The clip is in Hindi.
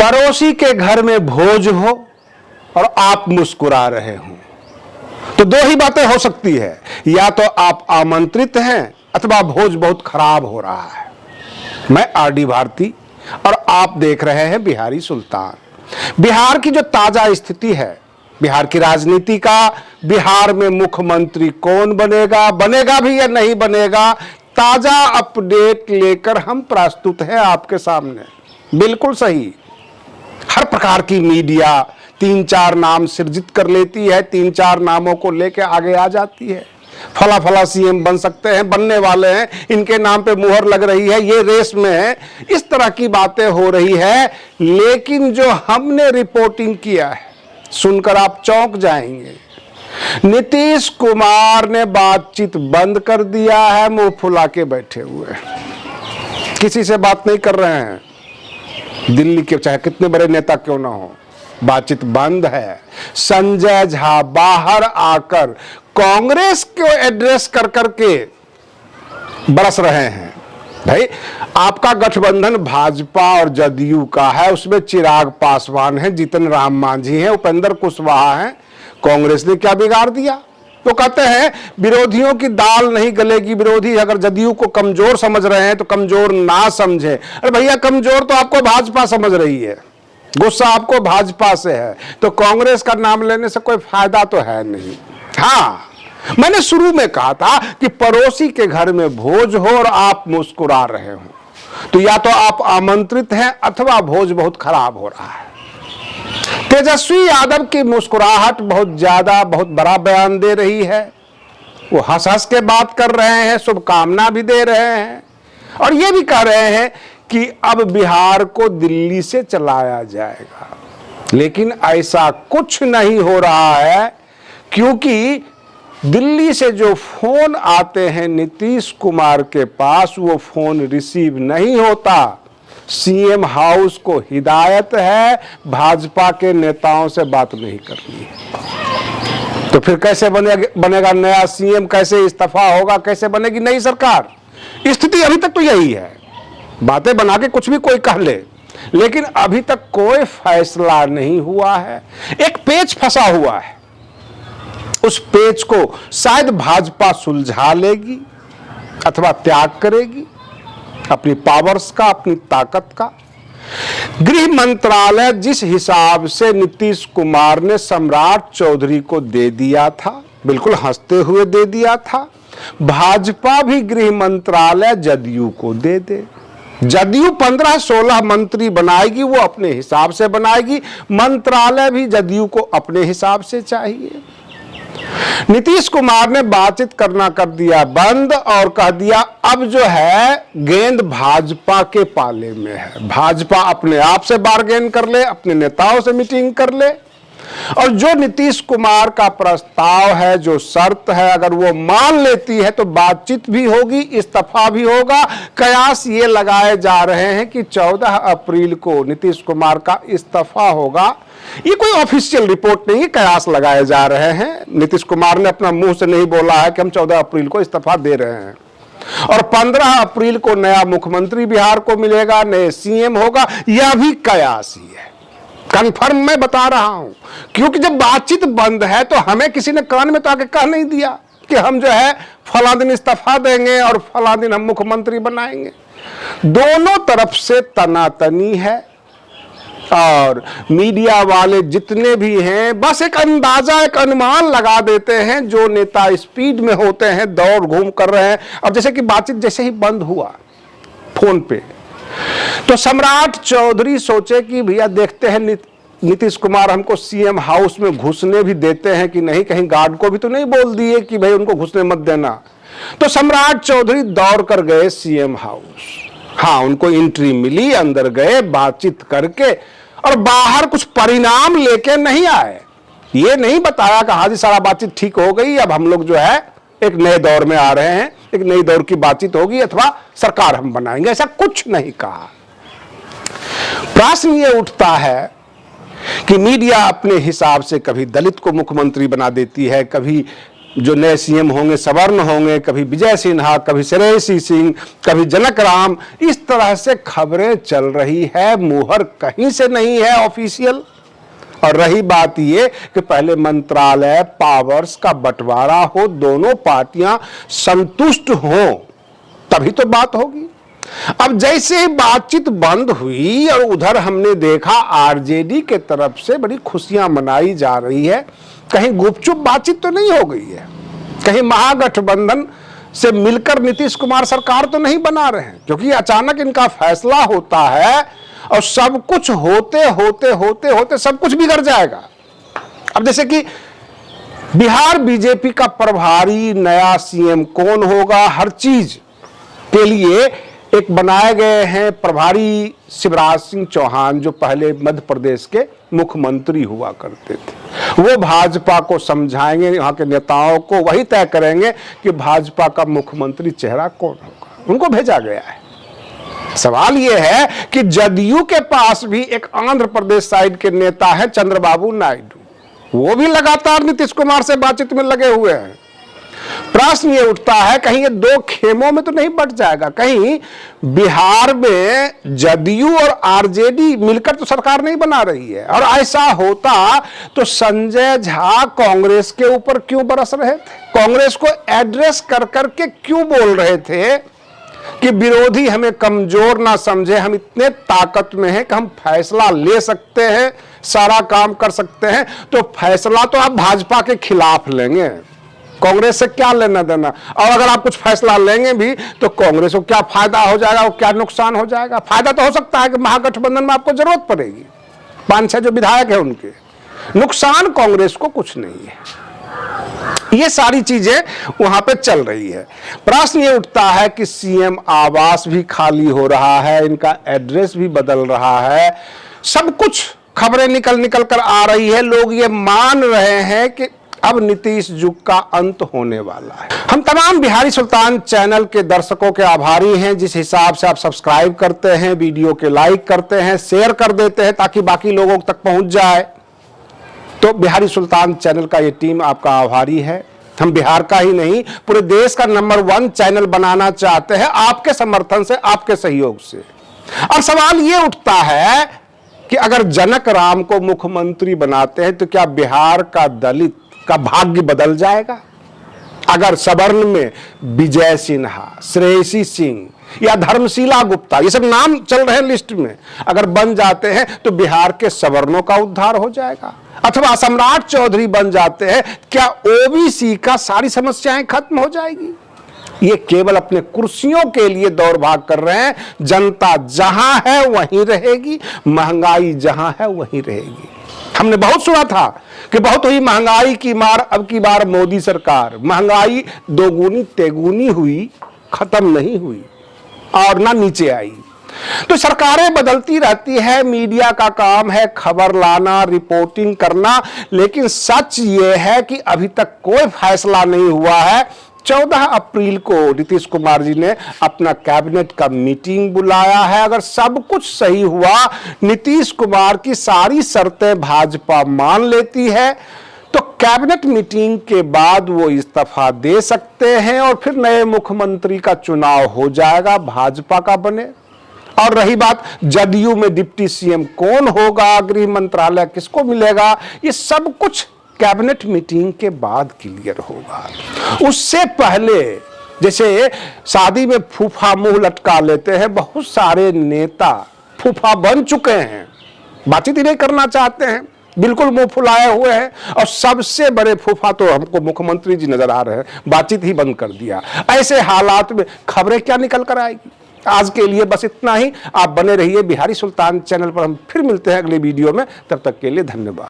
पड़ोसी के घर में भोज हो और आप मुस्कुरा रहे हो, तो दो ही बातें हो सकती है, या तो आप आमंत्रित हैं अथवा भोज बहुत खराब हो रहा है। मैं आरडी भारती और आप देख रहे हैं बिहारी सुल्तान। बिहार की जो ताजा स्थिति है, बिहार की राजनीति का, बिहार में मुख्यमंत्री कौन बनेगा, बनेगा भी या नहीं बनेगा, ताजा अपडेट लेकर हम प्रस्तुत हैं आपके सामने। बिल्कुल सही, हर प्रकार की मीडिया 3-4 नाम सृजित कर लेती है, 3-4 नामों को लेकर आगे आ जाती है। फला फला सीएम बन सकते हैं, बनने वाले हैं, इनके नाम पे मुहर लग रही है, ये रेस में है, इस तरह की बातें हो रही है। लेकिन जो हमने रिपोर्टिंग किया है, सुनकर आप चौंक जाएंगे। नीतीश कुमार ने बातचीत बंद कर दिया है, मुंह फुला के बैठे हुए, किसी से बात नहीं कर रहे हैं। दिल्ली के चाहे कितने बड़े नेता क्यों ना हो, बातचीत बंद है। संजय झा बाहर आकर कांग्रेस को एड्रेस कर करके बरस रहे हैं। भाई, आपका गठबंधन भाजपा और जदयू का है, उसमें चिराग पासवान है, जीतन राम मांझी है, उपेंद्र कुशवाहा है। कांग्रेस ने क्या बिगाड़ दिया? तो कहते हैं विरोधियों की दाल नहीं गलेगी। विरोधी अगर जदयू को कमजोर समझ रहे हैं तो कमजोर ना समझे। अरे भैया, कमजोर तो आपको भाजपा समझ रही है, गुस्सा आपको भाजपा से है, तो कांग्रेस का नाम लेने से कोई फायदा तो है नहीं। हाँ, मैंने शुरू में कहा था कि पड़ोसी के घर में भोज हो और आप मुस्कुरा रहे हो, तो या तो आप आमंत्रित हैं अथवा भोज बहुत खराब हो रहा है। तेजस्वी यादव की मुस्कुराहट बहुत ज्यादा, बहुत बड़ा बयान दे रही है। वो हंस हंस के बात कर रहे हैं, शुभकामना भी दे रहे हैं और ये भी कह रहे हैं कि अब बिहार को दिल्ली से चलाया जाएगा। लेकिन ऐसा कुछ नहीं हो रहा है, क्योंकि दिल्ली से जो फोन आते हैं नीतीश कुमार के पास, वो फोन रिसीव नहीं होता। सीएम हाउस को हिदायत है भाजपा के नेताओं से बात नहीं करनी है। तो फिर कैसे बनेगा नया सीएम, कैसे इस्तीफा होगा, कैसे बनेगी नई सरकार? स्थिति अभी तक तो यही है। बातें बना के कुछ भी कोई कह ले, लेकिन अभी तक कोई फैसला नहीं हुआ है। एक पेच फंसा हुआ है, उस पेच को शायद भाजपा सुलझा लेगी अथवा त्याग करेगी, अपनी पावर्स का, अपनी ताकत का। गृह मंत्रालय जिस हिसाब से नीतीश कुमार ने सम्राट चौधरी को दे दिया था, बिल्कुल हंसते हुए दे दिया था, भाजपा भी गृह मंत्रालय जदयू को दे दे। जदयू 15-16 मंत्री बनाएगी, वो अपने हिसाब से बनाएगी, मंत्रालय भी जदयू को अपने हिसाब से चाहिए। नीतीश कुमार ने बातचीत करना कर दिया बंद और कह दिया अब जो है गेंद भाजपा के पाले में है। भाजपा अपने आप से बार्गेन कर ले, अपने नेताओं से मीटिंग कर ले, और जो नीतीश कुमार का प्रस्ताव है, जो शर्त है, अगर वो मान लेती है तो बातचीत भी होगी, इस्तीफा भी होगा। कयास ये लगाए जा रहे हैं कि 14 अप्रैल को नीतीश कुमार का इस्तीफा होगा। ये कोई ऑफिशियल रिपोर्ट नहीं है, कयास लगाए जा रहे हैं। नीतीश कुमार ने अपना मुंह से नहीं बोला है कि हम 14 अप्रैल को इस्तीफा दे रहे हैं, और 15 अप्रैल को नया मुख्यमंत्री बिहार को मिलेगा, नए सीएम होगा। यह भी कयास ही है, कन्फर्म मैं बता रहा हूं, क्योंकि जब बातचीत बंद है तो हमें किसी ने कान में तो आके कह नहीं दिया कि हम जो है फला दिन इस्तीफा देंगे और फला दिन हम मुख्यमंत्री बनाएंगे। दोनों तरफ से तनातनी है, और मीडिया वाले जितने भी हैं बस एक अंदाजा, एक अनुमान लगा देते हैं। जो नेता स्पीड में होते हैं, दौड़ घूम कर रहे हैं। अब जैसे कि बातचीत जैसे ही बंद हुआ फोन पे, तो सम्राट चौधरी सोचे कि भैया देखते हैं नीतीश कुमार हमको सीएम हाउस में घुसने भी देते हैं कि नहीं, कहीं गार्ड को भी तो नहीं बोल दिए कि भाई उनको घुसने मत देना। तो सम्राट चौधरी दौड़ कर गए सीएम हाउस। हाँ, उनको एंट्री मिली, अंदर गए, बातचीत करके, और बाहर कुछ परिणाम लेके नहीं आए। ये नहीं बताया कि हाँ जी सारा बातचीत ठीक हो गई, अब हम लोग जो है एक नए दौर में आ रहे हैं, एक नई दौर की बातचीत होगी अथवा सरकार हम बनाएंगे, ऐसा कुछ नहीं कहा। प्रश्न ये उठता है कि मीडिया अपने हिसाब से कभी दलित को मुख्यमंत्री बना देती है, कभी जो नए सीएम होंगे सवर्ण होंगे, कभी विजय सिन्हा, कभी श्रेयसी सिंह, कभी जनक राम, इस तरह से खबरें चल रही है। मुहर कहीं से नहीं है ऑफिशियल। और रही बात ये कि पहले मंत्रालय पावर्स का बंटवारा हो, दोनों पार्टियां संतुष्ट हो, तभी तो बात होगी। अब जैसे ही बातचीत बंद हुई और उधर हमने देखा आरजेडी के तरफ से बड़ी खुशियां मनाई जा रही है। कहीं गुपचुप बातचीत तो नहीं हो गई है, कहीं महागठबंधन से मिलकर नीतीश कुमार सरकार तो नहीं बना रहे हैं, क्योंकि अचानक इनका फैसला होता है और सब कुछ होते होते होते होते सब कुछ बिगड़ जाएगा। अब जैसे कि बिहार बीजेपी का प्रभारी नया सीएम कौन होगा, हर चीज के लिए एक बनाए गए हैं प्रभारी शिवराज सिंह चौहान, जो पहले मध्य प्रदेश के मुख्यमंत्री हुआ करते थे। वो भाजपा को समझाएंगे, यहाँ के नेताओं को वही तय करेंगे कि भाजपा का मुख्यमंत्री चेहरा कौन होगा। उनको भेजा गया है। सवाल यह है कि जदयू के पास भी एक आंध्र प्रदेश साइड के नेता है चंद्रबाबू नायडू, वो भी लगातार नीतीश कुमार से बातचीत में लगे हुए हैं। प्रश्न ये उठता है कहीं ये दो खेमों में तो नहीं बट जाएगा, कहीं बिहार में जदयू और आरजेडी मिलकर तो सरकार नहीं बना रही है। और ऐसा होता तो संजय झा कांग्रेस के ऊपर क्यों बरस रहे थे, कांग्रेस को एड्रेस कर करके क्यों बोल रहे थे कि विरोधी हमें कमजोर ना समझे, हम इतने ताकत में हैं कि हम फैसला ले सकते हैं, सारा काम कर सकते हैं। तो फैसला तो आप भाजपा के खिलाफ लेंगे, कांग्रेस से क्या लेना देना। और अगर आप कुछ फैसला लेंगे भी तो कांग्रेस को क्या फायदा हो जाएगा और क्या नुकसान हो जाएगा। फायदा तो हो सकता है कि महागठबंधन में आपको जरूरत पड़ेगी, 5-6 जो विधायक है उनके, नुकसान कांग्रेस को कुछ नहीं है। ये सारी चीजें वहां पे चल रही है। प्रश्न ये उठता है कि सीएम आवास भी खाली हो रहा है, इनका एड्रेस भी बदल रहा है, सब कुछ खबरें निकल कर आ रही है। लोग ये मान रहे हैं कि अब नीतीश युग का अंत होने वाला है। हम तमाम बिहारी सुल्तान चैनल के दर्शकों के आभारी हैं, जिस हिसाब से आप सब्सक्राइब करते हैं, वीडियो के लाइक करते हैं, शेयर कर देते हैं ताकि बाकी लोगों तक पहुंच जाए। तो बिहारी सुल्तान चैनल का ये टीम आपका आभारी है। हम बिहार का ही नहीं पूरे देश का नंबर 1 चैनल बनाना चाहते हैं, आपके समर्थन से, आपके सहयोग से। और सवाल ये उठता है कि अगर जनक राम को मुख्यमंत्री बनाते हैं तो क्या बिहार का दलित का भाग्य बदल जाएगा? अगर सवर्ण में विजय सिन्हा, श्रेयसी सिंह या धर्मशीला गुप्ता, ये सब नाम चल रहे हैं लिस्ट में, अगर बन जाते हैं तो बिहार के सवर्णों का उद्धार हो जाएगा। अथवा सम्राट चौधरी बन जाते हैं, क्या ओबीसी का सारी समस्याएं खत्म हो जाएगी? ये केवल अपने कुर्सियों के लिए दौड़ भाग कर रहे हैं। जनता जहां है वहीं रहेगी, महंगाई जहां है वहीं रहेगी। हमने बहुत सुना था कि बहुत हुई महंगाई की मार, अब की बार मोदी सरकार। महंगाई दोगुनी तेगुनी हुई, खत्म नहीं हुई और ना नीचे आई। तो सरकारें बदलती रहती है, मीडिया का काम है खबर लाना, रिपोर्टिंग करना, लेकिन सच ये है कि अभी तक कोई फैसला नहीं हुआ है। 14 अप्रैल को नीतीश कुमार जी ने अपना कैबिनेट का मीटिंग बुलाया है। अगर सब कुछ सही हुआ, नीतीश कुमार की सारी शर्तें भाजपा मान लेती है, तो कैबिनेट मीटिंग के बाद वो इस्तीफा दे सकते हैं और फिर नए मुख्यमंत्री का चुनाव हो जाएगा, भाजपा का बने। और रही बात जदयू में डिप्टी सीएम कौन होगा, गृह मंत्रालय किसको मिलेगा, ये सब कुछ कैबिनेट मीटिंग के बाद क्लियर होगा। उससे पहले जैसे शादी में फूफा मुंह लटका लेते हैं, बहुत सारे नेता फूफा बन चुके हैं, बातचीत ही नहीं करना चाहते हैं, बिल्कुल मुंह फुलाए हुए हैं। और सबसे बड़े फूफा तो हमको मुख्यमंत्री जी नजर आ रहे हैं, बातचीत ही बंद कर दिया। ऐसे हालात में खबरें क्या निकल कर आएगी? आज के लिए बस इतना ही। आप बने रहिए बिहारी सुल्तान चैनल पर। हम फिर मिलते हैं अगले वीडियो में, तब तक के लिए धन्यवाद।